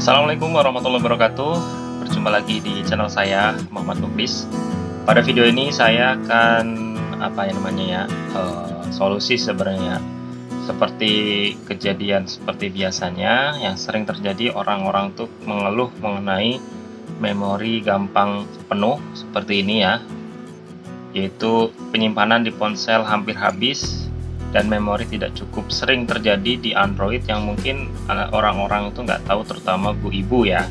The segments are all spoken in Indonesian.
Assalamualaikum warahmatullahi wabarakatuh. Berjumpa lagi di channel saya, Muhammad Lubis. Pada video ini saya akan solusi sebenarnya seperti kejadian seperti biasanya yang sering terjadi, orang-orang tuh mengeluh mengenai memori gampang penuh seperti ini ya, yaitu penyimpanan di ponsel hampir habis dan memori tidak cukup. Sering terjadi di Android yang mungkin orang-orang itu nggak tahu, terutama ibu ya.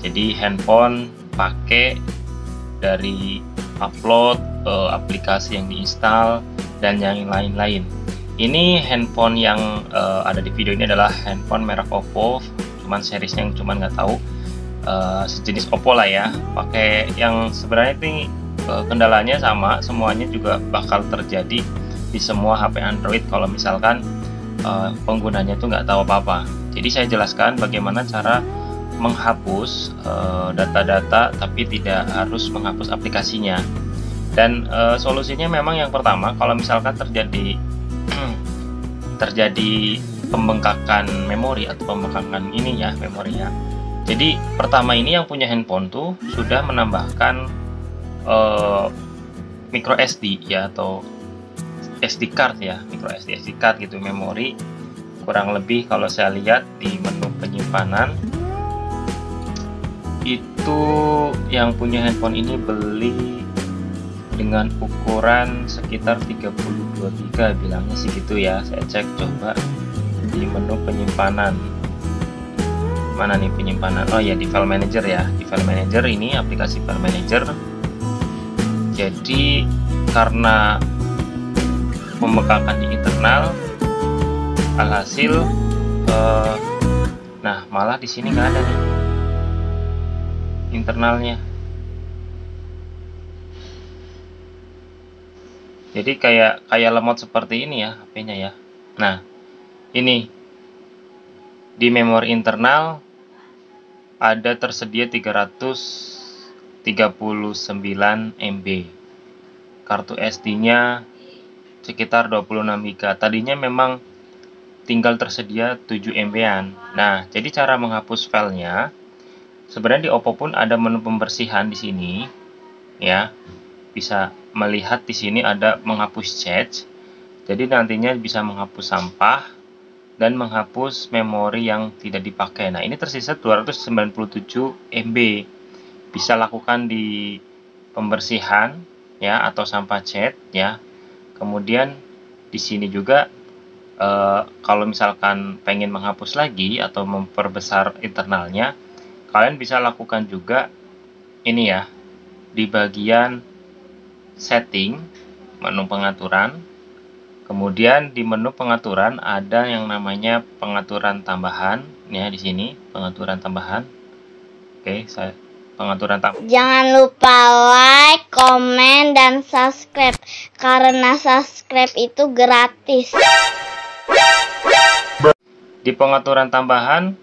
Jadi handphone pakai dari upload aplikasi yang diinstal dan yang lain-lain. Ini handphone yang ada di video ini adalah handphone merek Oppo, cuman seriesnya yang cuman nggak tahu, sejenis Oppo lah ya. Pakai yang sebenarnya ini kendalanya sama, semuanya juga bakal terjadi di semua HP Android kalau misalkan penggunanya itu nggak tahu apa-apa. Jadi saya jelaskan bagaimana cara menghapus data-data tapi tidak harus menghapus aplikasinya. Dan solusinya memang yang pertama, kalau misalkan terjadi pembengkakan memori atau pembengkakan ini ya, memori ya. Jadi pertama ini yang punya handphone tuh sudah menambahkan micro SD ya, atau SD card ya, micro SD card gitu, memori. Kurang lebih kalau saya lihat di menu penyimpanan itu yang punya handphone ini beli dengan ukuran sekitar 32 GB, bilangnya sih gitu ya. Saya cek coba di menu penyimpanan, mana nih penyimpanan, oh ya di file manager ya, di file manager ini, aplikasi file manager. Jadi karena pembengkakan di internal, alhasil nah malah di sini nggak ada nih internalnya. Jadi kayak lemot seperti ini ya HP-nya ya. Nah ini di memori internal ada tersedia 339 MB, kartu SD-nya sekitar 26 GB. Tadinya memang tinggal tersedia 7 MB-an. Nah, jadi cara menghapus filenya, sebenarnya di Oppo pun ada menu pembersihan di sini ya. Bisa melihat di sini ada menghapus cache. Jadi nantinya bisa menghapus sampah dan menghapus memori yang tidak dipakai. Nah, ini tersisa 297 MB. Bisa lakukan di pembersihan ya, atau sampah cache ya. Kemudian di sini juga kalau misalkan pengen menghapus lagi atau memperbesar internalnya, kalian bisa lakukan juga ini ya, di bagian setting, menu pengaturan. Kemudian di menu pengaturan ada yang namanya pengaturan tambahan ya, di sini pengaturan tambahan. Oke, saya pengaturan tambahan. Jangan lupa like, komen, dan subscribe, karena subscribe itu gratis. Di pengaturan tambahan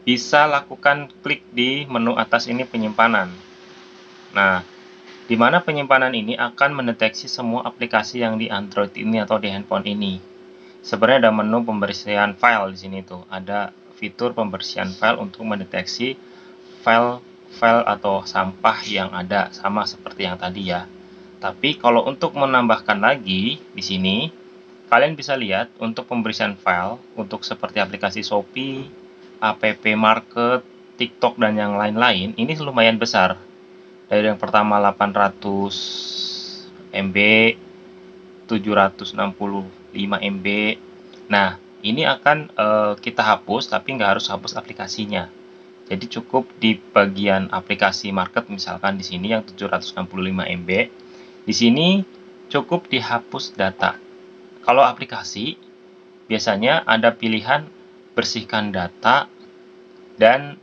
bisa lakukan klik di menu atas ini, penyimpanan. Nah, di mana penyimpanan ini akan mendeteksi semua aplikasi yang di Android ini atau di handphone ini. Sebenarnya ada menu pembersihan file di sini tuh, ada fitur pembersihan file untuk mendeteksi file atau sampah yang ada, sama seperti yang tadi ya. Tapi kalau untuk menambahkan lagi di sini, kalian bisa lihat untuk pembersihan file untuk seperti aplikasi Shopee, app Market, TikTok dan yang lain-lain, ini lumayan besar. Dari yang pertama 800 MB, 765 MB. Nah, ini akan kita hapus, tapi nggak harus hapus aplikasinya. Jadi cukup di bagian aplikasi market, misalkan di sini yang 765 MB. Di sini cukup dihapus data. Kalau aplikasi biasanya ada pilihan bersihkan data dan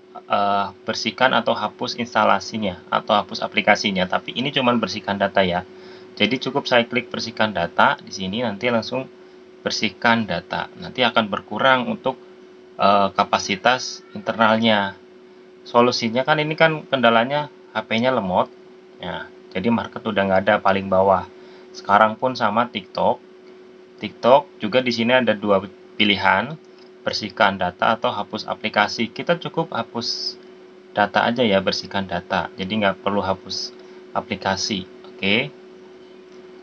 bersihkan atau hapus instalasinya atau hapus aplikasinya. Tapi ini cuma bersihkan data ya. Jadi cukup saya klik bersihkan data di sini, nanti langsung bersihkan data. Nanti akan berkurang untuk kapasitas internalnya. Solusinya kan ini kan kendalanya HP-nya lemot ya. Jadi market udah nggak ada paling bawah. Sekarang pun sama TikTok juga di sini ada dua pilihan. bersihkan data atau hapus aplikasi. Kita cukup hapus data aja ya, bersihkan data. Jadi nggak perlu hapus aplikasi. Oke.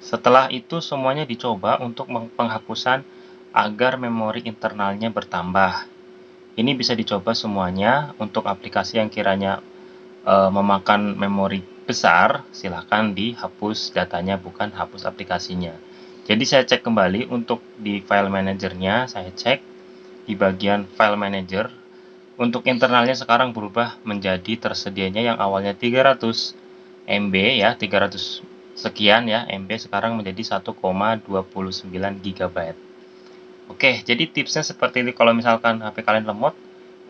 Setelah itu semuanya dicoba untuk penghapusan agar memori internalnya bertambah. Ini bisa dicoba semuanya untuk aplikasi yang kiranya memakan memori besar, silahkan dihapus datanya, bukan hapus aplikasinya. Jadi saya cek kembali untuk di file manajernya, saya cek di bagian file manager. Untuk internalnya sekarang berubah menjadi tersedianya yang awalnya 300 MB ya, 300 sekian ya MB, sekarang menjadi 1,29 GB. Oke, jadi tipsnya seperti ini kalau misalkan HP kalian lemot.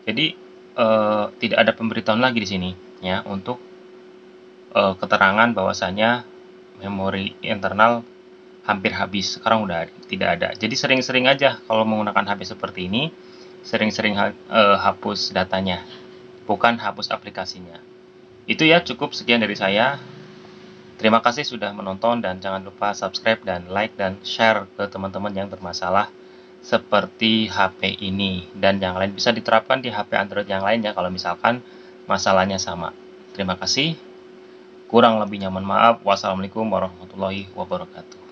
Jadi tidak ada pemberitahuan lagi di sini ya untuk keterangan bahwasanya memori internal hampir habis. Sekarang udah tidak ada. Jadi sering-sering aja kalau menggunakan HP seperti ini, sering-sering hapus datanya, bukan hapus aplikasinya. Itu ya, cukup sekian dari saya. Terima kasih sudah menonton dan jangan lupa subscribe dan like dan share ke teman-teman yang bermasalah seperti HP ini, dan yang lain bisa diterapkan di HP Android yang lainnya kalau misalkan masalahnya sama. Terima kasih. Kurang lebihnya mohon maaf. Wassalamualaikum warahmatullahi wabarakatuh.